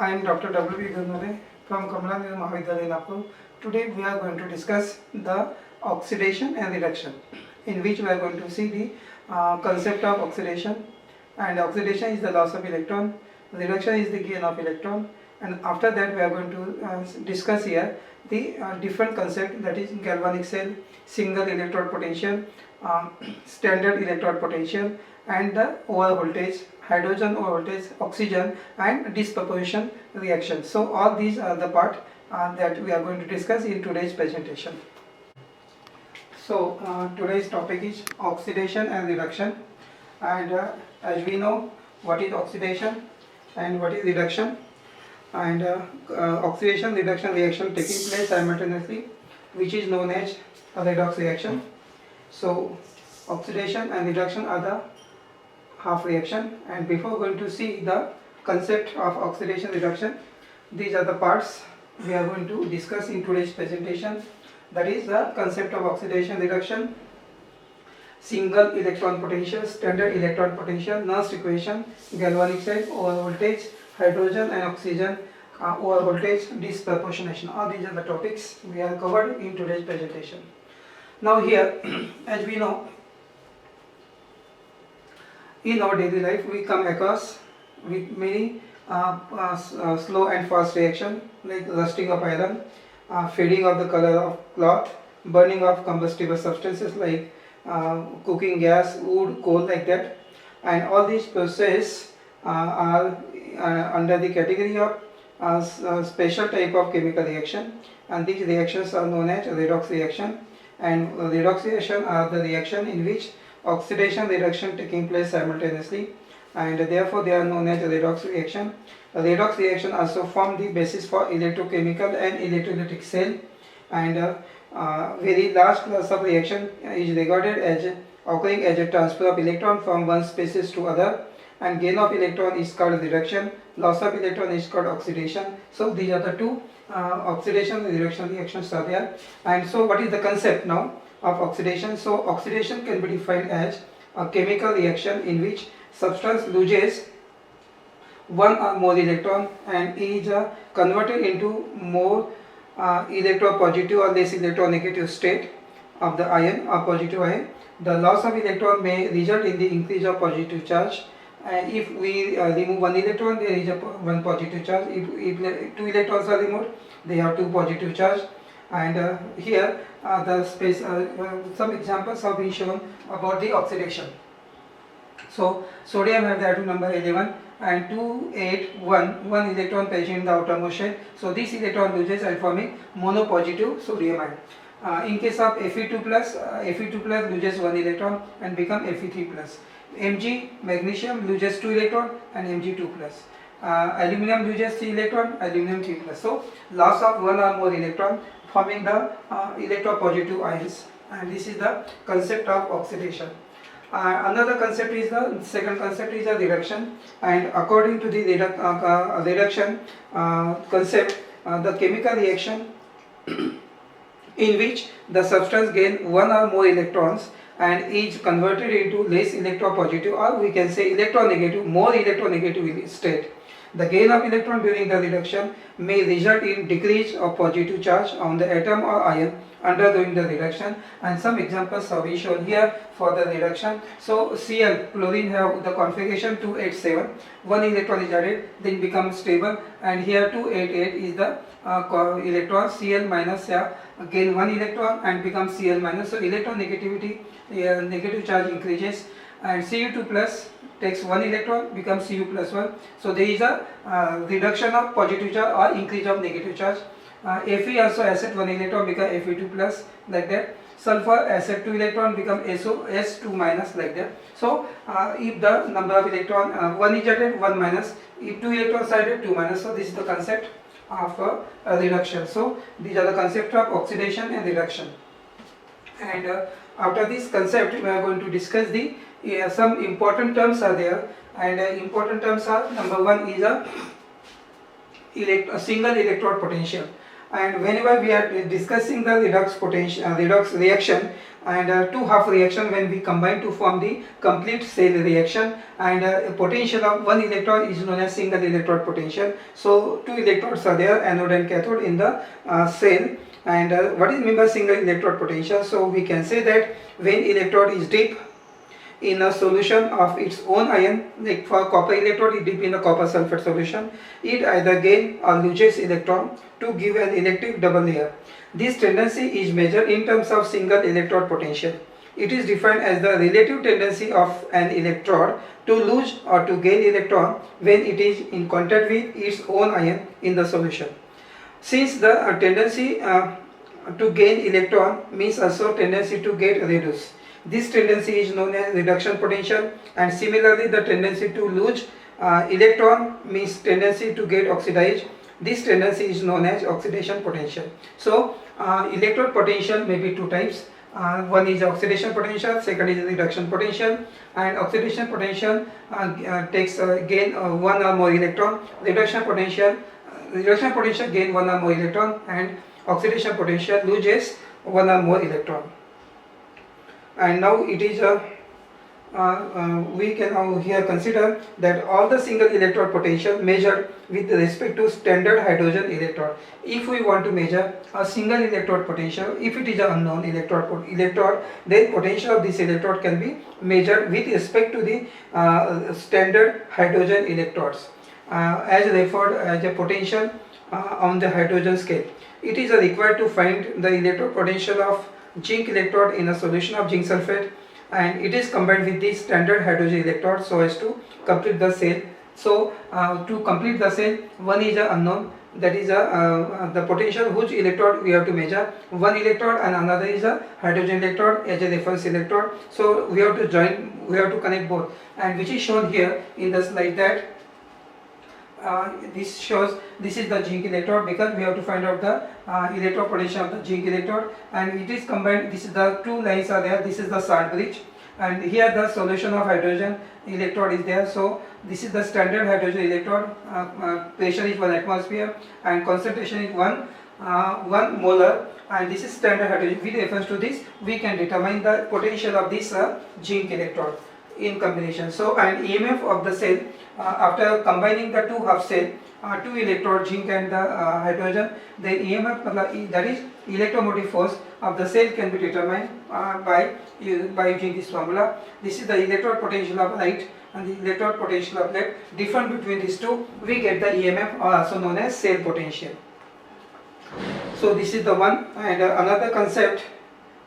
I am Dr. W. Gandhare from Kamala Mahavidyalaya, Nagpur. Today we are going to discuss the oxidation and reduction, in which we are going to see the concept of oxidation. And oxidation is the loss of electron, reduction is the gain of electron, and after that we are going to discuss here the different concept, that is galvanic cell, single electrode potential, standard electrode potential, and the overvoltage, hydrogen overvoltage, oxygen, and disproportion reaction. So all these are the part that we are going to discuss in today's presentation. So today's topic is oxidation and reduction, and as we know what is oxidation and what is reduction, and oxidation reduction reaction taking place simultaneously, which is known as a redox reaction. So oxidation and reduction are the half reaction, and before going to see the concept of oxidation reduction, these are the parts we are going to discuss in today's presentation. That is the concept of oxidation reduction, single electron potential, standard electron potential, Nernst equation, galvanic cell, overvoltage, hydrogen and oxygen, overvoltage, disproportionation. All these are the topics we have covered in today's presentation. Now here, as we know, in our daily life we come across with many slow and fast reaction, like rusting of iron, fading of the color of cloth, burning of combustible substances like cooking gas, wood, coal, like that. And all these processes are under the category of special type of chemical reaction, and these reactions are known as redox reaction. And redox reaction are the reaction in which oxidation reduction taking place simultaneously, and therefore they are known as redox reaction. A redox reaction also form the basis for electrochemical and electrolytic cell, and very large class of reaction is regarded as occurring as a transfer of electron from one species to other, and gain of electron is called reduction, loss of electron is called oxidation. So these are the two oxidation and reduction reactions are there. And so what is the concept now of oxidation? So oxidation can be defined as a chemical reaction in which substance loses one or more electron and is converted into more electropositive or less electronegative state of the ion or positive ion. The loss of electron may result in the increase of positive charge, and if we remove one electron, there is one positive charge. If two electrons are removed, they have two positive charge. And here some examples have been shown about the oxidation. So sodium has the atom number 11 and 281, one electron present in the outermost shell. So this electron loses and forming monopositive sodium ion. In case of Fe2+, Fe2+ loses one electron and become Fe3+. Mg, magnesium, loses 2 electron and Mg2+. Aluminum loses 3 electron, aluminum 3+. So loss of one or more electron forming the electropositive ions, and this is the concept of oxidation. Another concept is the second concept is the reduction, and according to the reduction concept, the chemical reaction in which the substance gain one or more electrons and is converted into less electropositive, or we can say electronegative, more electronegative state. The gain of electron during the reduction may result in decrease of positive charge on the atom or ion undergoing the reduction, and some examples have been shown here for the reduction. So Cl, chlorine, have the configuration 287, one electron is added, then becomes stable, and here 288 is the electron. Cl minus gain one electron and becomes Cl minus, so electronegativity, negative charge increases, and Cu2 plus takes one electron, becomes Cu plus 1. So there is a reduction of positive charge or increase of negative charge. Fe also accept one electron, become Fe2 plus, like that. Sulfur accept 2 electron, become S2 minus, like that. So if the number of electron, one is added, one minus. If 2 electrons are added, 2 minus. So this is the concept of reduction. So these are the concept of oxidation and reduction. And after this concept, we are going to discuss the some important terms are there, and important terms are, number one is a single electrode potential. And whenever we are discussing the redox potential, redox reaction, and two half reaction when we combine to form the complete cell reaction, and potential of one electron is known as single electrode potential. So two electrodes are there, anode and cathode, in the cell. And what is meant by single electrode potential? So we can say that when electrode is deep in a solution of its own ion, like for copper electrode, it deep in the copper sulfate solution, it either gain or loses electron to give an electric double layer. This tendency is measured in terms of single electrode potential. It is defined as the relative tendency of an electrode to lose or to gain electron when it is in contact with its own ion in the solution. Since the tendency to gain electron means also tendency to get reduced, this tendency is known as reduction potential. And similarly, the tendency to lose electron means tendency to get oxidized. This tendency is known as oxidation potential. So electrode potential may be two types. One is oxidation potential, second is reduction potential. And oxidation potential takes gain one or more electron. Reduction potential gain one or more electron, and oxidation potential loses one or more electron. And now it is we can now here consider that all the single electrode potential measured with respect to standard hydrogen electrode. If we want to measure a single electrode potential, if it is an unknown electrode, then potential of this electrode can be measured with respect to the standard hydrogen electrodes, as referred as a potential on the hydrogen scale. It is required to find the electrode potential of zinc electrode in a solution of zinc sulfate, and it is combined with the standard hydrogen electrode so as to complete the cell. So to complete the cell, one is unknown, that is the potential whose electrode we have to measure. One electrode and another is a hydrogen electrode as a reference electrode. So we have to connect both, and which is shown here in the slide that this shows this is the zinc electrode, because we have to find out the electrode potential of the zinc electrode, and it is combined. This is the two lines are there. This is the salt bridge, and here the solution of hydrogen electrode is there. So this is the standard hydrogen electrode. Pressure is 1 atmosphere and concentration is 1 molar, and this is standard hydrogen. With reference to this, we can determine the potential of this zinc electrode in combination. So, and EMF of the cell after combining the two half cell, two electrode zinc and the hydrogen, then EMF, that is electromotive force of the cell, can be determined by using this formula. This is the electrode potential of light and the electrode potential of lead. Difference between these two, we get the EMF, also known as cell potential. So this is the one. And another concept,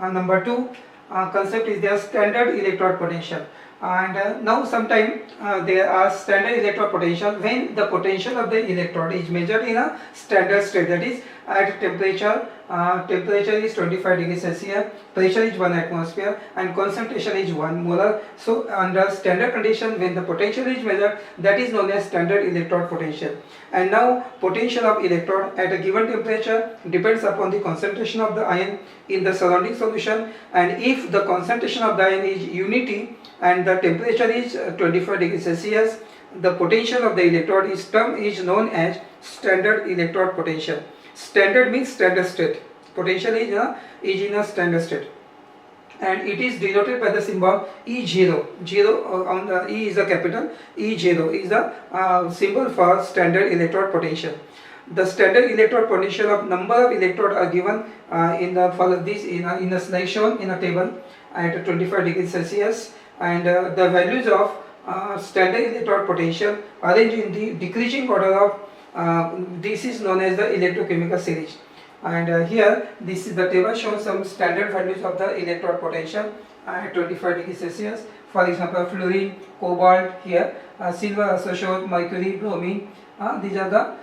number 2 concept, is their standard electrode potential. And now sometime there are standard electrode potential when the potential of the electrode is measured in a standard state, that is at temperature is 25 degrees Celsius, pressure is 1 atmosphere and concentration is 1 molar. So under standard condition, when the potential is measured, that is known as standard electrode potential. And now potential of electrode at a given temperature depends upon the concentration of the ion in the surrounding solution, and if the concentration of the ion is unity and the temperature is 25 degrees Celsius, the potential of the electrode is known as standard electrode potential. Standard means standard state. Potential is in a standard state, and it is denoted by the symbol E0. On the E is a capital, E0 is the symbol for standard electrode potential. The standard electrode potential of number of electrodes are given in a slide shown in a table at 25 degrees Celsius, and the values of standard electrode potential arranged in the decreasing order of this is known as the electrochemical series. And here this is the table shows some standard values of the electrode potential at 25 degrees Celsius. For example, fluorine, cobalt, here silver also shows, mercury, bromine, these are the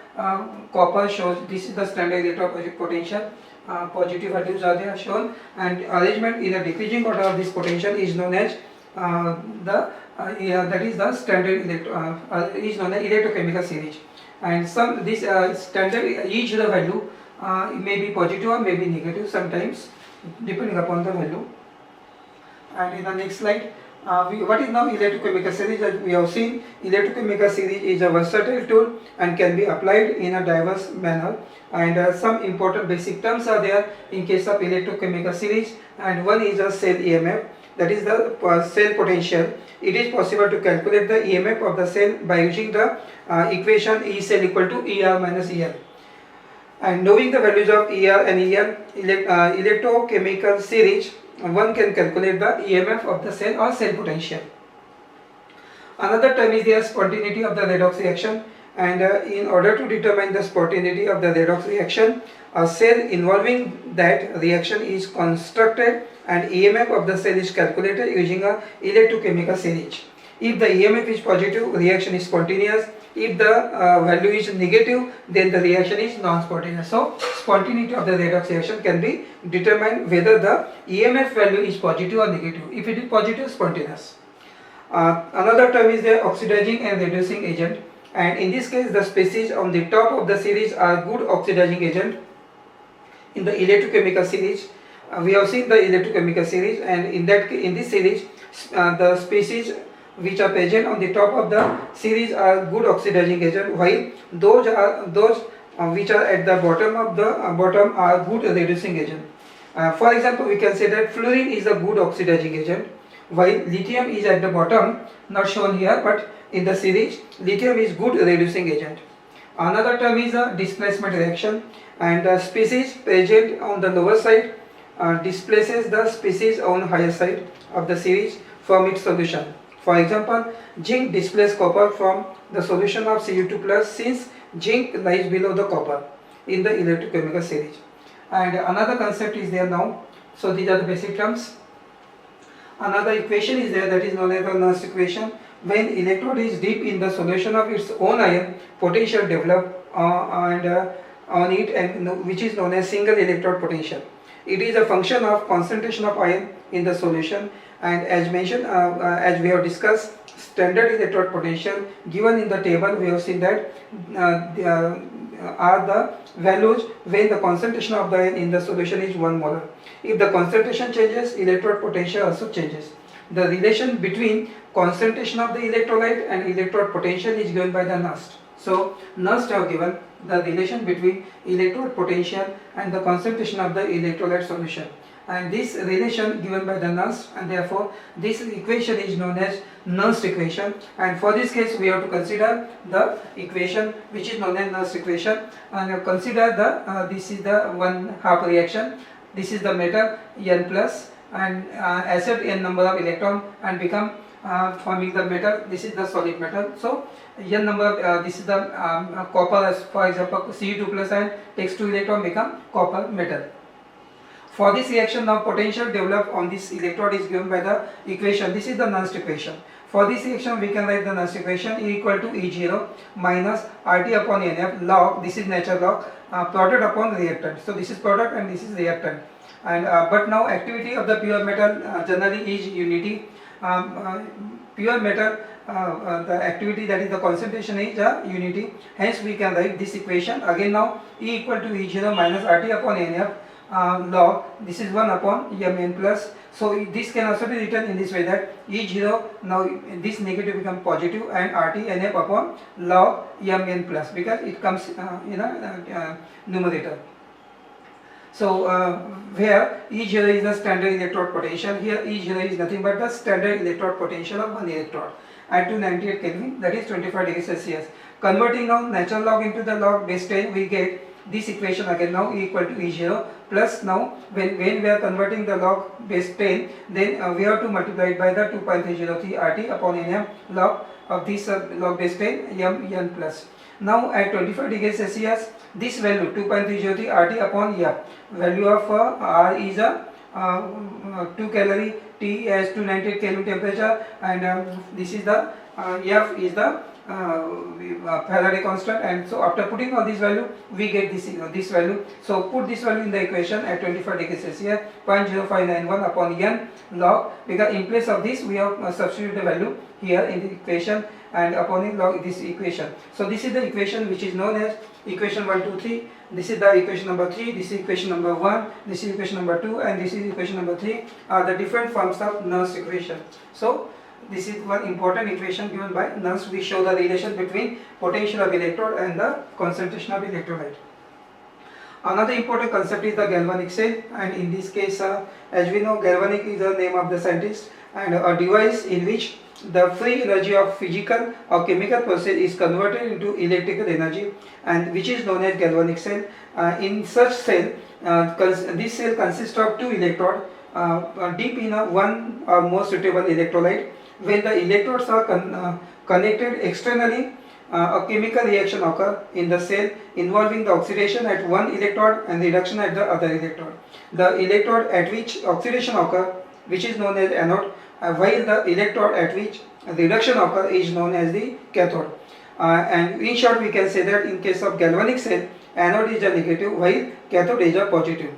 copper shows. This is the standard electrode potential. Positive values are there shown, and arrangement in a decreasing order of this potential is known as that is the standard is known as electrochemical series. And this standard each the value may be positive or may be negative sometimes, depending upon the value. And in the next slide, What is now electrochemical series? That we have seen, electrochemical series is a versatile tool and can be applied in a diverse manner. And some important basic terms are there in case of electrochemical series. And one is a cell EMF, that is the cell potential. It is possible to calculate the EMF of the cell by using the equation E cell equal to ER minus EL. And knowing the values of ER and EL, electrochemical series, one can calculate the EMF of the cell or cell potential. Another term is the spontaneity of the redox reaction, and in order to determine the spontaneity of the redox reaction, a cell involving that reaction is constructed and EMF of the cell is calculated using a electrochemical series. If the EMF is positive, reaction is spontaneous. If the value is negative, then the reaction is non-spontaneous. So, spontaneity of the redox reaction can be determined whether the EMF value is positive or negative. If it is positive, spontaneous. Another term is the oxidizing and reducing agent, and in this case the species on the top of the series are good oxidizing agent. In the electrochemical series, we have seen the electrochemical series, and in this series the species which are present on the top of the series are good oxidizing agent, while those which are at the bottom of the bottom are good reducing agent. For example, we can say that fluorine is a good oxidizing agent, while lithium is at the bottom, not shown here, but in the series lithium is good reducing agent. Another term is a displacement reaction, and the species present on the lower side displaces the species on higher side of the series from its solution. For example, zinc displaces copper from the solution of Cu2 plus, since zinc lies below the copper in the electrochemical series. And another concept is there now. So these are the basic terms. Another equation is there, that is known as the Nernst equation. When electrode is deep in the solution of its own ion, potential develop on it, and which is known as single electrode potential. It is a function of concentration of ion in the solution, and as mentioned, as we have discussed, standard electrode potential given in the table, we have seen that are the values when the concentration of the ion in the solution is 1 molar. If the concentration changes, electrode potential also changes. The relation between concentration of the electrolyte and electrode potential is given by the Nernst. So Nernst have given the relation between electrode potential and the concentration of the electrolyte solution, and this relation given by the Nernst, and therefore this equation is known as Nernst equation. And for this case we have to consider the equation which is known as Nernst equation, and consider the this is the 1/2 reaction. This is the metal N plus, and acid N number of electron, and become forming the metal. This is the solid metal. So N number of this is the copper, as for example Cu2 plus, and takes 2 electron, become copper metal. For this reaction, now potential developed on this electrode is given by the equation. This is the Nernst equation. For this reaction, we can write the Nernst equation E equal to E0 minus RT upon NF log, this is natural log, product upon reactant. So this is product and this is reactant. And but now activity of the pure metal generally is unity. Pure metal, the activity, that is the concentration, is unity. Hence we can write this equation again now, E equal to E0 minus RT upon NF log, this is 1 upon Mn plus. So this can also be written in this way, that E0, now this negative become positive, and RT NF upon log Mn plus, because it comes in a numerator. So where E0 is the standard electrode potential, here E0 is nothing but the standard electrode potential of one electrode at 298 Kelvin, that is 25 degrees Celsius. Converting now natural log into the log base 10, we get this equation again now, E equal to E0 plus, now when we are converting the log base 10, then we have to multiply it by the 2.303 RT upon Nm log of this log base 10 Mn plus. Now at 25 degrees Celsius, this value 2.303 RT upon F, value of R is a 2 calorie, T as 298 Kelvin temperature, and this is the F is the Faraday constant, and so after putting all this value we get this value. So put this value in the equation at 25 degrees Celsius, 0.0591 upon N log, because in place of this we have substituted the value here in the equation and upon it log this equation. So this is the equation which is known as equation 1, 2, 3. This is the equation number 3, this is equation number 1, this is equation number 2, and this is equation number 3 are the different forms of Nernst equation. So this is one important equation given by Nernst. We show the relation between potential of electrode and the concentration of electrolyte. Another important concept is the galvanic cell, and in this case, as we know, galvanic is the name of the scientist, and a device in which the free energy of physical or chemical process is converted into electrical energy, and which is known as galvanic cell. In such cell, this cell consists of two electrodes deep in one or more suitable electrolyte. When the electrodes are connected externally, a chemical reaction occurs in the cell involving the oxidation at one electrode and reduction at the other electrode. The electrode at which oxidation occurs, which is known as anode, while the electrode at which reduction occurs is known as the cathode. And in short, we can say that in case of galvanic cell, anode is a negative while cathode is a positive,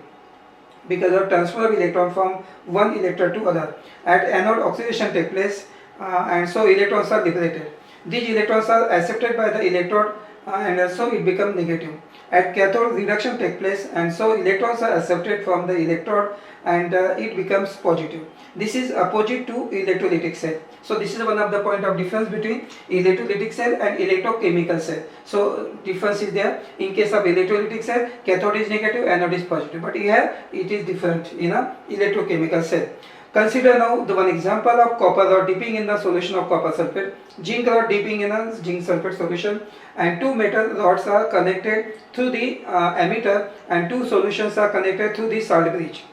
because of transfer of electron from one electrode to other. At anode, oxidation takes place, and so electrons are liberated. These electrons are accepted by the electrode, and so it becomes negative. At cathode, reduction takes place, and so electrons are accepted from the electrode, and it becomes positive. This is opposite to electrolytic cell. So this is one of the point of difference between electrolytic cell and electrochemical cell. So difference is there. In case of electrolytic cell, cathode is negative, anode is positive. But here it is different in a electrochemical cell. Consider now the one example of copper rod dipping in the solution of copper sulfate, zinc rod dipping in a zinc sulfate solution, and two metal rods are connected through the ammeter, and two solutions are connected through the salt bridge.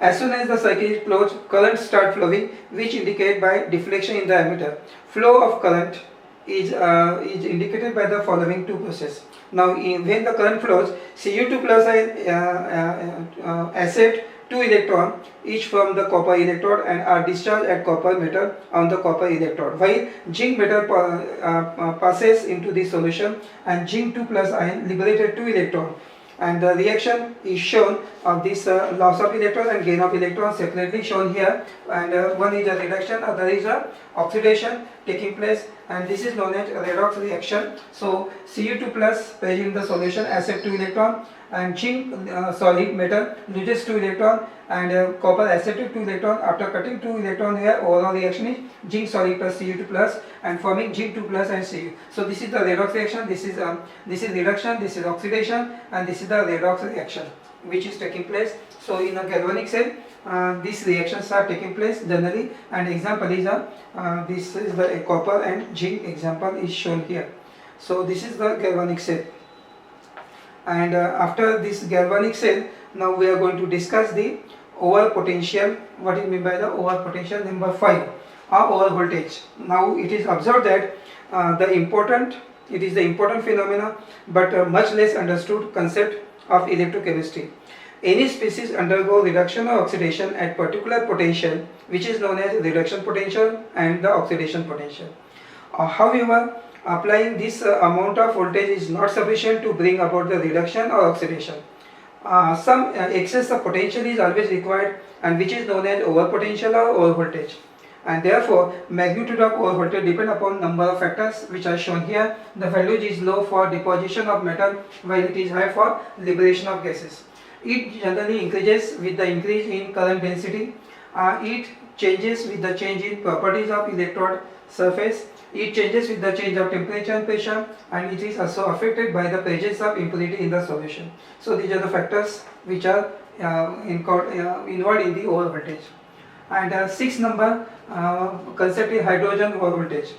As soon as the circuit is closed, current start flowing, which indicated by deflection in the ammeter. Flow of current is indicated by the following two processes. Now, when the current flows, Cu2 plus accept two electrons each from the copper electrode and are discharged at copper metal on the copper electrode, while zinc metal passes into the solution, and zinc 2 plus ion liberated two electrons, and the reaction is shown of this loss of electrons and gain of electrons separately shown here, and one is a reduction, other is a oxidation taking place, and this is known as redox reaction. So Cu2 plus present in the solution accept two electrons, and zinc solid metal loses two electrons, and copper accepted two electrons. After cutting two electrons here, overall reaction is zinc solid plus Cu2 plus, and forming zinc 2 plus and Cu. So this is the redox reaction. This is reduction, this is oxidation, and this is the redox reaction which is taking place. So in a galvanic cell, these reactions are taking place generally, and example is this is the copper and zinc example is shown here. So this is the galvanic cell. And after this galvanic cell, now we are going to discuss the overpotential. What is meant by the overpotential? Number 5, overvoltage. Now it is observed that it is the important phenomena, but much less understood concept of electrochemistry. Any species undergo reduction or oxidation at particular potential, which is known as reduction potential and the oxidation potential. However, applying this amount of voltage is not sufficient to bring about the reduction or oxidation. Some excess of potential is always required, and which is known as overpotential or overvoltage. And therefore, magnitude of overvoltage depend upon number of factors which are shown here. The value is low for deposition of metal, while it is high for liberation of gases. It generally increases with the increase in current density. It changes with the change in properties of electrode surface. It changes with the change of temperature and pressure, and it is also affected by the presence of impurity in the solution. So these are the factors which are involved in the overvoltage. And 6th number concept is hydrogen overvoltage.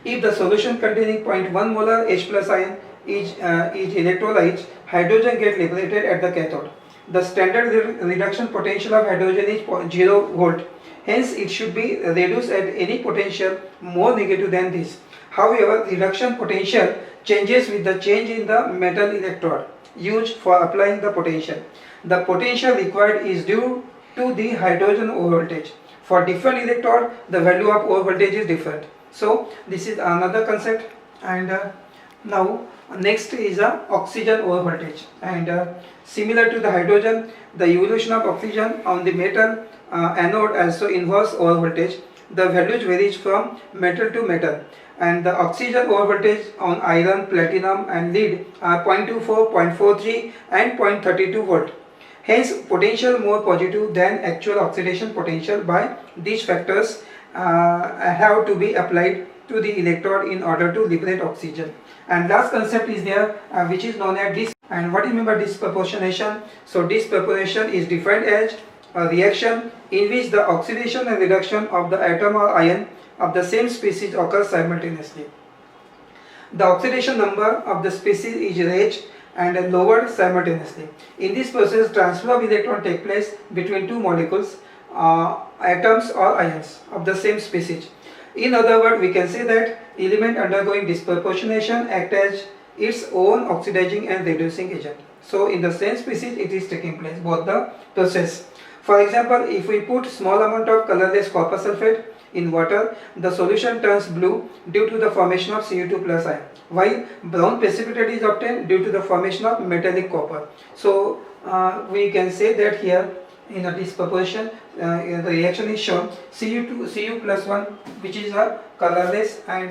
If the solution containing 0.1 molar H plus ion is electrolyte, hydrogen gets liberated at the cathode. The standard reduction potential of hydrogen is 0 volt. Hence, it should be reduced at any potential more negative than this. However, reduction potential changes with the change in the metal electrode used for applying the potential. The potential required is due to the hydrogen overvoltage. For different electrode, the value of overvoltage is different. So, this is another concept. And now, next is oxygen overvoltage. And similar to the hydrogen, the evolution of oxygen on the metal anode also involves overvoltage. The values varies from metal to metal. and the oxygen overvoltage on iron, platinum and lead are 0.24, 0.43 and 0.32 volt. Hence potential more positive than actual oxidation potential. By these factors have to be applied to the electrode in order to liberate oxygen. And last concept is there which is known as and what do you mean by disproportionation? So disproportionation is defined as a reaction in which the oxidation and reduction of the atom or ion of the same species occurs simultaneously. The oxidation number of the species is raised and lowered simultaneously. In this process, transfer of electron takes place between two molecules, atoms or ions of the same species. In other words, we can say that element undergoing disproportionation act as its own oxidizing and reducing agent. So in the same species it is taking place, both the process. For example, if we put small amount of colorless copper sulfate in water, the solution turns blue due to the formation of Cu2 plus ion, while brown precipitate is obtained due to the formation of metallic copper. So we can say that here in a disproportion the reaction is shown Cu plus 1, which is a colorless, and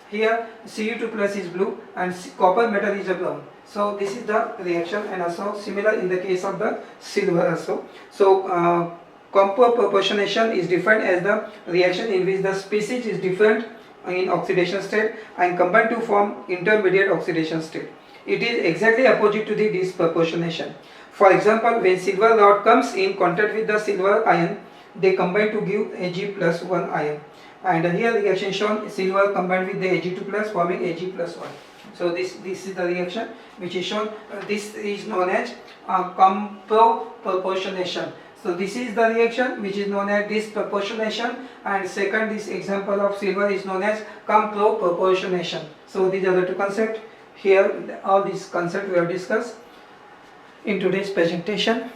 here Cu2 plus is blue and copper metal is a brown. So this is the reaction, and also similar in the case of the silver also. So proportionation is defined as the reaction in which the species is different in oxidation state and combined to form intermediate oxidation state. It is exactly opposite to the disproportionation. For example, when silver rod comes in contact with the silver ion, they combine to give Ag plus 1 ion. And here reaction shown, silver combined with the Ag2 plus forming Ag plus 1. So this is the reaction which is shown. This is known as proportionation. So this is the reaction which is known as disproportionation, and second, this example of silver is known as proportionation. So these are the two concepts. Here all these concepts we have discussed in today's presentation.